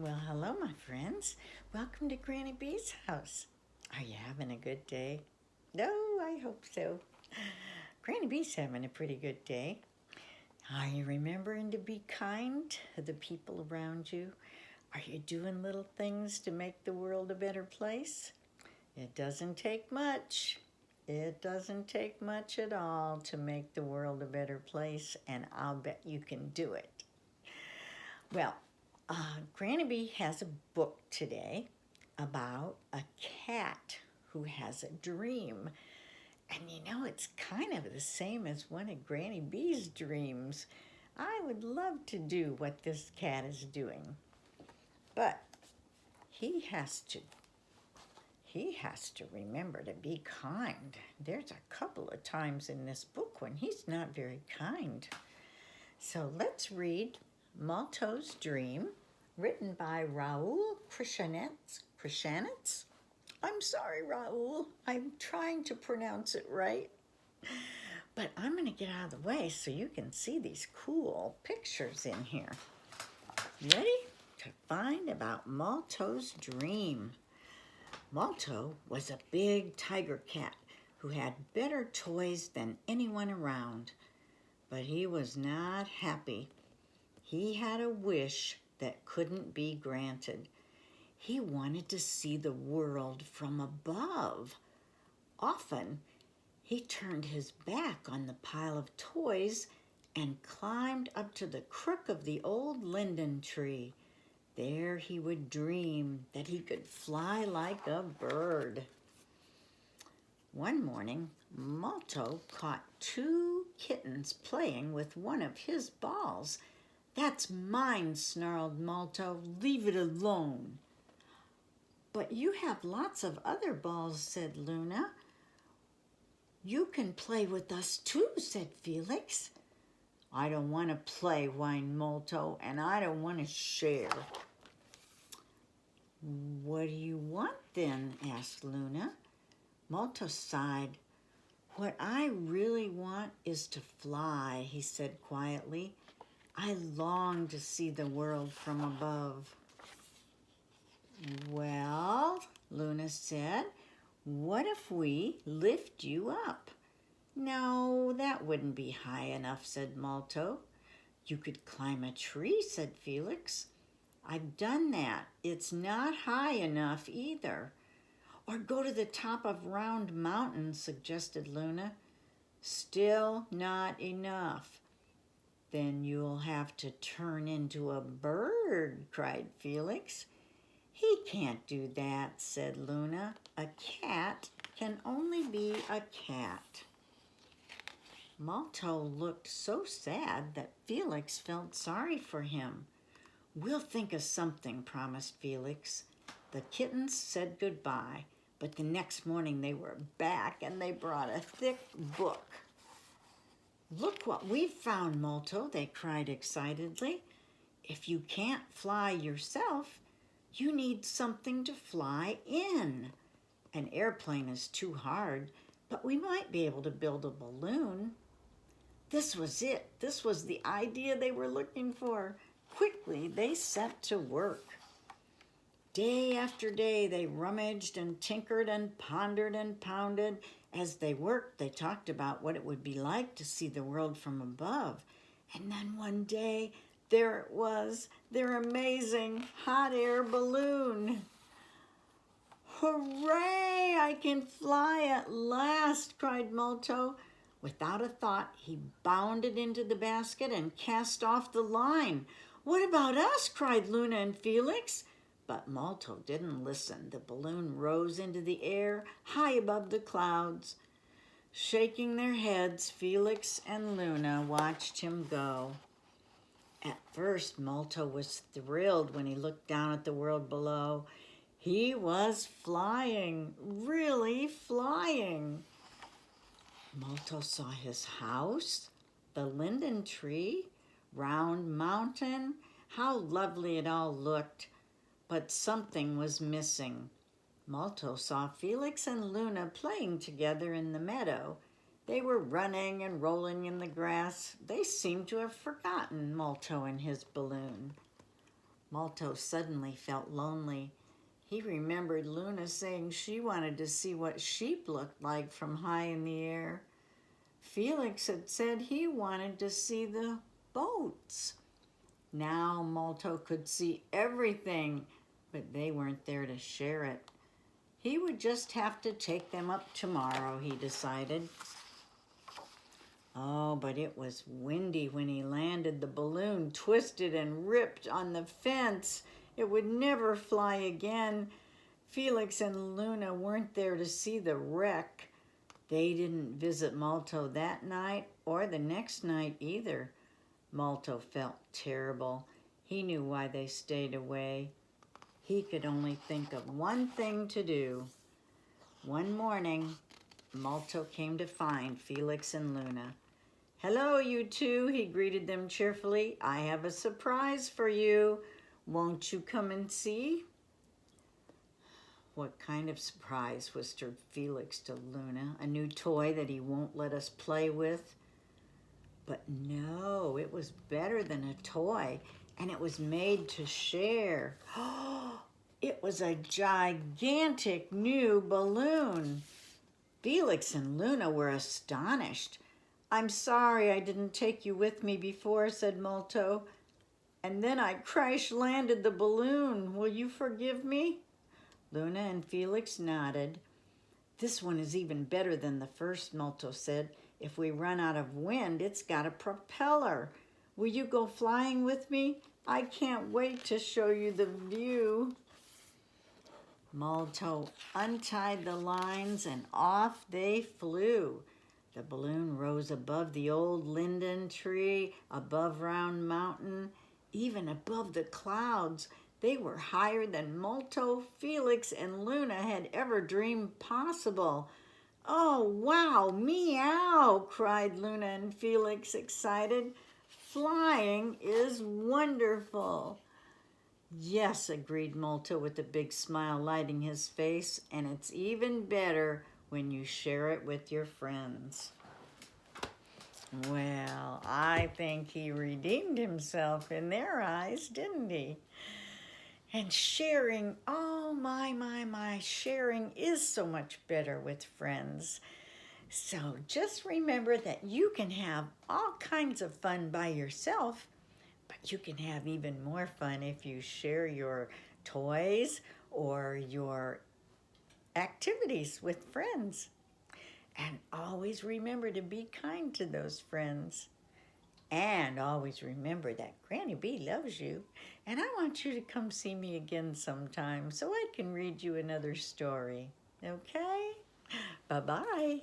Well, hello, my friends. Welcome to Granny B's house. Are you having a good day? No, I hope so. Granny B's having a pretty good day. Are you remembering to be kind to the people around you? Are you doing little things to make the world a better place? It doesn't take much. It doesn't take much at all to make the world a better place, and I'll bet you can do it. Well, Granny B has a book today about a cat who has a dream. And it's kind of the same as one of Granny B's dreams. I would love to do what this cat is doing. But he has to he has to remember to be kind. There's a couple of times in this book when he's not very kind. So let's read Malto's Dream, written by Raoul Krishanets. I'm sorry, Raoul. I'm trying to pronounce it right. But I'm going to get out of the way so you can see these cool pictures in here. Ready to find about Malto's Dream? Molto was a big tiger cat who had better toys than anyone around. But he was not happy. He had a wish that couldn't be granted. He wanted to see the world from above. Often, he turned his back on the pile of toys and climbed up to the crook of the old linden tree. There he would dream that he could fly like a bird. One morning, Molto caught two kittens playing with one of his balls. "That's mine," snarled Molto. "Leave it alone." "But you have lots of other balls," said Luna. "You can play with us too," said Felix. "I don't want to play," whined Molto, "and I don't want to share." "What do you want then?" asked Luna. Molto sighed. "What I really want is to fly," he said quietly. "I long to see the world from above." "Well," Luna said, "what if we lift you up?" "No, that wouldn't be high enough," said Molto. "You could climb a tree," said Felix. "I've done that. It's not high enough either." "Or go to the top of Round Mountain," suggested Luna. "Still not enough." "Then you'll have to turn into a bird," cried Felix. "He can't do that," said Luna. "A cat can only be a cat." Molto looked so sad that Felix felt sorry for him. "We'll think of something," promised Felix. The kittens said goodbye, but the next morning they were back and they brought a thick book. "Look what we've found, Molto," they cried excitedly. "If you can't fly yourself, you need something to fly in. An airplane is too hard, but we might be able to build a balloon." This was it. This was the idea they were looking for. Quickly, they set to work. Day after day, they rummaged and tinkered and pondered and pounded. As they worked, they talked about what it would be like to see the world from above. And then one day, there it was, their amazing hot air balloon. "Hooray! I can fly at last!" cried Molto. Without a thought, he bounded into the basket and cast off the line. "What about us?" cried Luna and Felix. But Molto didn't listen. The balloon rose into the air, high above the clouds. Shaking their heads, Felix and Luna watched him go. At first, Molto was thrilled when he looked down at the world below. He was flying, really flying. Molto saw his house, the linden tree, Round Mountain. How lovely it all looked. But something was missing. Molto saw Felix and Luna playing together in the meadow. They were running and rolling in the grass. They seemed to have forgotten Molto and his balloon. Malto suddenly felt lonely. He remembered Luna saying she wanted to see what sheep looked like from high in the air. Felix had said he wanted to see the boats. Now Malto could see everything, but they weren't there to share it. He would just have to take them up tomorrow, he decided. Oh, but it was windy when he landed. The balloon twisted and ripped on the fence. It would never fly again. Felix and Luna weren't there to see the wreck. They didn't visit Malto that night or the next night either. Malto felt terrible. He knew why they stayed away. He could only think of one thing to do. One morning, Malto came to find Felix and Luna. "Hello, you two," he greeted them cheerfully. "I have a surprise for you. Won't you come and see?" "What kind of surprise?" whispered Felix to Luna. "A new toy that he won't let us play with?" But no, it was better than a toy, and it was made to share. It was a gigantic new balloon. Felix and Luna were astonished. "I'm sorry I didn't take you with me before," said Molto. "And then I crash-landed the balloon. Will you forgive me?" Luna and Felix nodded. "This one is even better than the first," Molto said. "If we run out of wind, it's got a propeller. Will you go flying with me? I can't wait to show you the view." Molto untied the lines and off they flew. The balloon rose above the old linden tree, above Round Mountain, even above the clouds. They were higher than Molto, Felix, and Luna had ever dreamed possible. "Oh, wow, meow!" cried Luna and Felix, excited. "Flying is wonderful." "Yes," agreed Molto with a big smile lighting his face, "and it's even better when you share it with your friends." Well, I think he redeemed himself in their eyes, didn't he? And sharing, oh my, sharing is so much better with friends. So just remember that you can have all kinds of fun by yourself, but you can have even more fun if you share your toys or your activities with friends. And always remember to be kind to those friends. And always remember that Granny B loves you. And I want you to come see me again sometime so I can read you another story. Okay? Bye-bye.